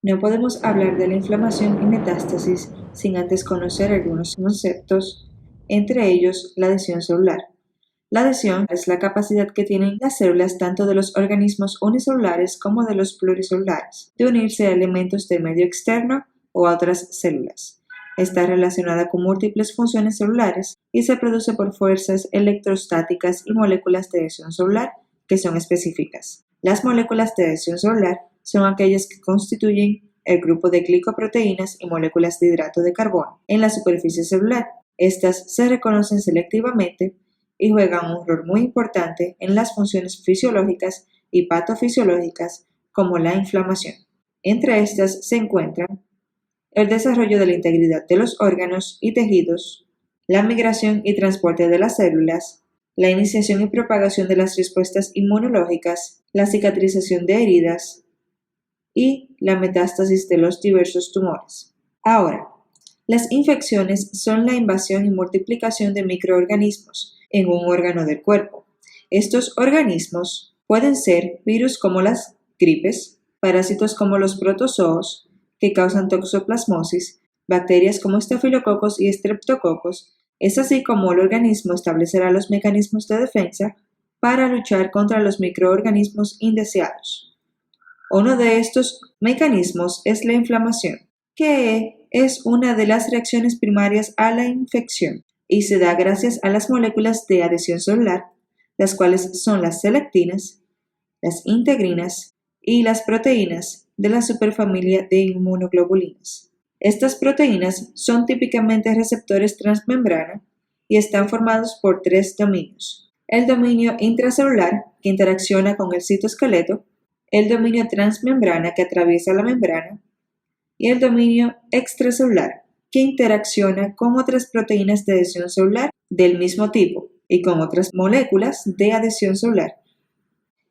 No podemos hablar de la inflamación y metástasis sin antes conocer algunos conceptos, entre ellos la adhesión celular. La adhesión es la capacidad que tienen las células tanto de los organismos unicelulares como de los pluricelulares de unirse a elementos del medio externo o a otras células. Está relacionada con múltiples funciones celulares y se produce por fuerzas electrostáticas y moléculas de adhesión celular que son específicas. Las moléculas de adhesión celular son aquellas que constituyen el grupo de glicoproteínas y moléculas de hidrato de carbono en la superficie celular. Estas se reconocen selectivamente y juegan un rol muy importante en las funciones fisiológicas y patofisiológicas como la inflamación. Entre estas se encuentran el desarrollo de la integridad de los órganos y tejidos, la migración y transporte de las células, la iniciación y propagación de las respuestas inmunológicas, la cicatrización de heridas y la metástasis de los diversos tumores. Ahora, las infecciones son la invasión y multiplicación de microorganismos en un órgano del cuerpo. Estos organismos pueden ser virus como las gripes, parásitos como los protozoos, que causan toxoplasmosis, bacterias como estafilococos y estreptococos. Es así como el organismo establecerá los mecanismos de defensa para luchar contra los microorganismos indeseados. Uno de estos mecanismos es la inflamación, que es una de las reacciones primarias a la infección y se da gracias a las moléculas de adhesión celular, las cuales son las selectinas, las integrinas y las proteínas de la superfamilia de inmunoglobulinas. Estas proteínas son típicamente receptores transmembrana y están formados por tres dominios: el dominio intracelular, que interacciona con el citoesqueleto, el dominio transmembrana, que atraviesa la membrana, y el dominio extracelular, que interacciona con otras proteínas de adhesión celular del mismo tipo y con otras moléculas de adhesión celular.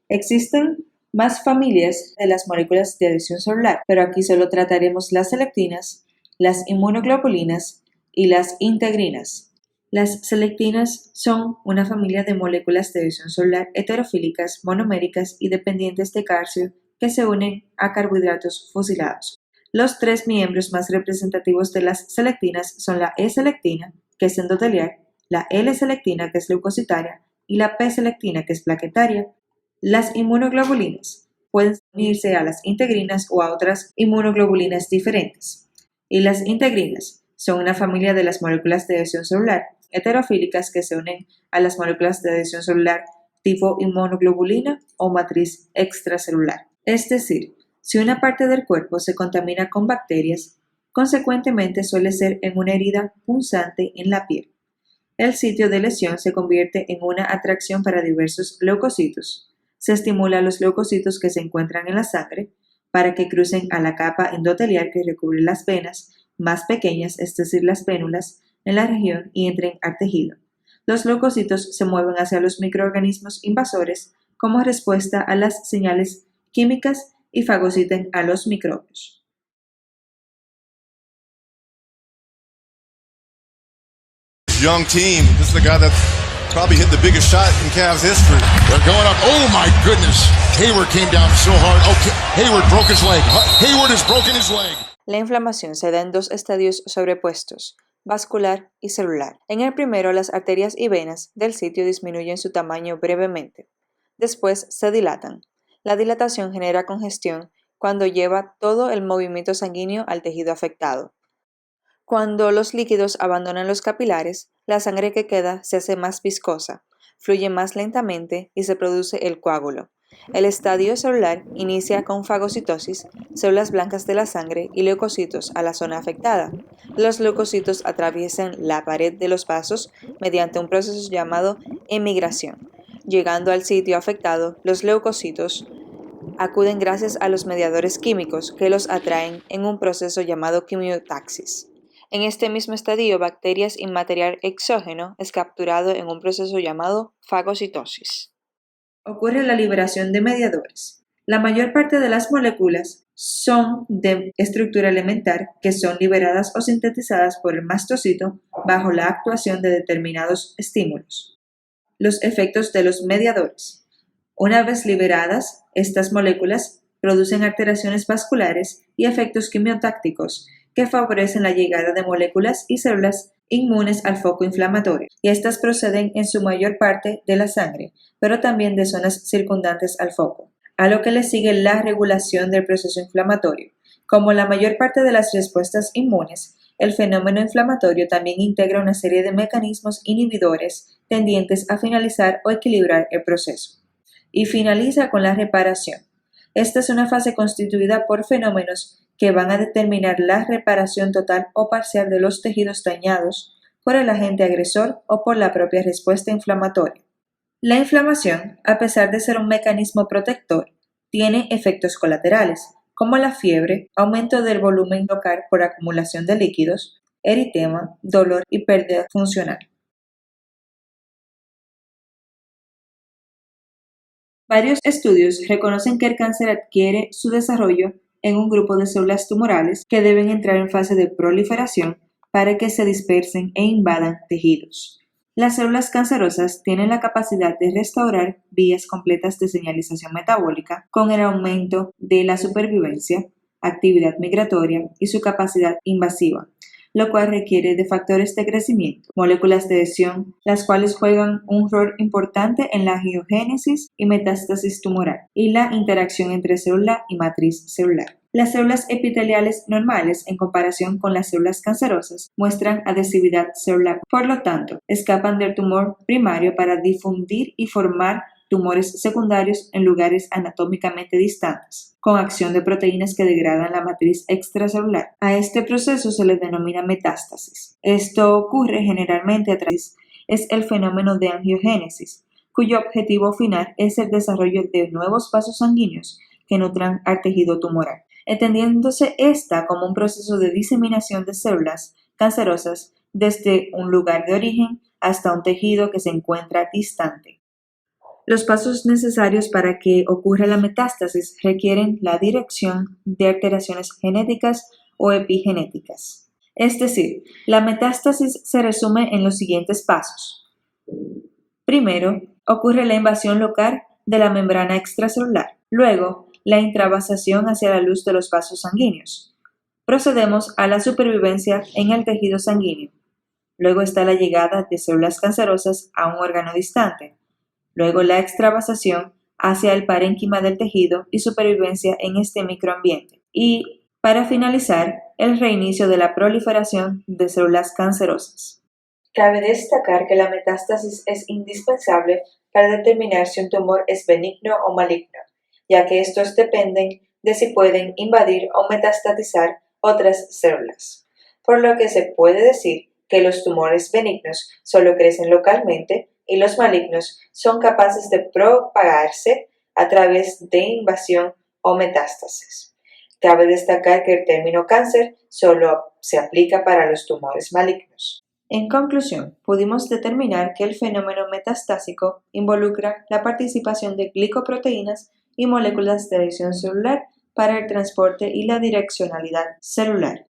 Existen más familias de las moléculas de adhesión celular, pero aquí solo trataremos las selectinas, las inmunoglobulinas y las integrinas. Las selectinas son una familia de moléculas de adhesión celular heterofílicas, monoméricas y dependientes de calcio que se unen a carbohidratos fusilados. Los tres miembros más representativos de las selectinas son la E-selectina, que es endotelial, la L-selectina, que es leucocitaria, y la P-selectina, que es plaquetaria. Las inmunoglobulinas pueden unirse a las integrinas o a otras inmunoglobulinas diferentes. Y las integrinas son una familia de las moléculas de adhesión celular heterofílicas que se unen a las moléculas de adhesión celular tipo inmunoglobulina o matriz extracelular. Es decir, si una parte del cuerpo se contamina con bacterias, consecuentemente suele ser en una herida punzante en la piel. El sitio de lesión se convierte en una atracción para diversos leucocitos. Se estimula a los leucocitos que se encuentran en la sangre para que crucen a la capa endotelial que recubre las venas más pequeñas, es decir, las vénulas, en la región y entren al tejido. Los leucocitos se mueven hacia los microorganismos invasores como respuesta a las señales químicas y fagocitan a los microbios. Young team. This is the guy that probably hit the biggest shot in Cavs history. They're going up. Oh my goodness. Hayward came down so hard. Okay. Hayward broke his leg. Hayward has broken his leg. La inflamación se da en dos estadios sobrepuestos: vascular y celular. En el primero, las arterias y venas del sitio disminuyen su tamaño brevemente. Después se dilatan. La dilatación genera congestión cuando lleva todo el movimiento sanguíneo al tejido afectado. Cuando los líquidos abandonan los capilares, la sangre que queda se hace más viscosa, fluye más lentamente y se produce el coágulo. El estadio celular inicia con fagocitosis, células blancas de la sangre y leucocitos a la zona afectada. Los leucocitos atraviesan la pared de los vasos mediante un proceso llamado emigración. Llegando al sitio afectado, los leucocitos acuden gracias a los mediadores químicos que los atraen en un proceso llamado quimiotaxis. En este mismo estadio, bacterias y material exógeno es capturado en un proceso llamado fagocitosis. Ocurre la liberación de mediadores. La mayor parte de las moléculas son de estructura elemental que son liberadas o sintetizadas por el mastocito bajo la actuación de determinados estímulos. Los efectos de los mediadores. Una vez liberadas, estas moléculas producen alteraciones vasculares y efectos quimiotácticos que favorecen la llegada de moléculas y células inmunes al foco inflamatorio, y estas proceden en su mayor parte de la sangre, pero también de zonas circundantes al foco, a lo que le sigue la regulación del proceso inflamatorio. Como la mayor parte de las respuestas inmunes, el fenómeno inflamatorio también integra una serie de mecanismos inhibidores tendientes a finalizar o equilibrar el proceso. Y finaliza con la reparación. Esta es una fase constituida por fenómenos que van a determinar la reparación total o parcial de los tejidos dañados por el agente agresor o por la propia respuesta inflamatoria. La inflamación, a pesar de ser un mecanismo protector, tiene efectos colaterales, como la fiebre, aumento del volumen local por acumulación de líquidos, eritema, dolor y pérdida funcional. Varios estudios reconocen que el cáncer adquiere su desarrollo en un grupo de células tumorales que deben entrar en fase de proliferación para que se dispersen e invadan tejidos. Las células cancerosas tienen la capacidad de restaurar vías completas de señalización metabólica con el aumento de la supervivencia, actividad migratoria y su capacidad invasiva, lo cual requiere de factores de crecimiento, moléculas de adhesión, las cuales juegan un rol importante en la angiogénesis y metástasis tumoral, y la interacción entre célula y matriz celular. Las células epiteliales normales, en comparación con las células cancerosas, muestran adhesividad celular. Por lo tanto, escapan del tumor primario para difundir y formar tumores secundarios en lugares anatómicamente distantes, con acción de proteínas que degradan la matriz extracelular. A este proceso se le denomina metástasis. Esto ocurre generalmente a través es el fenómeno de angiogénesis, cuyo objetivo final es el desarrollo de nuevos vasos sanguíneos que nutran al tejido tumoral, entendiéndose esta como un proceso de diseminación de células cancerosas desde un lugar de origen hasta un tejido que se encuentra distante. Los pasos necesarios para que ocurra la metástasis requieren la dirección de alteraciones genéticas o epigenéticas. Es decir, la metástasis se resume en los siguientes pasos. Primero, ocurre la invasión local de la membrana extracelular. Luego, la intravasación hacia la luz de los vasos sanguíneos. Procedemos a la supervivencia en el tejido sanguíneo. Luego está la llegada de células cancerosas a un órgano distante. Luego la extravasación hacia el parénquima del tejido y supervivencia en este microambiente. Y, para finalizar, el reinicio de la proliferación de células cancerosas. Cabe destacar que la metástasis es indispensable para determinar si un tumor es benigno o maligno, ya que estos dependen de si pueden invadir o metastatizar otras células. Por lo que se puede decir que los tumores benignos solo crecen localmente y los malignos son capaces de propagarse a través de invasión o metástasis. Cabe destacar que el término cáncer solo se aplica para los tumores malignos. En conclusión, pudimos determinar que el fenómeno metastásico involucra la participación de glicoproteínas y moléculas de adhesión celular para el transporte y la direccionalidad celular.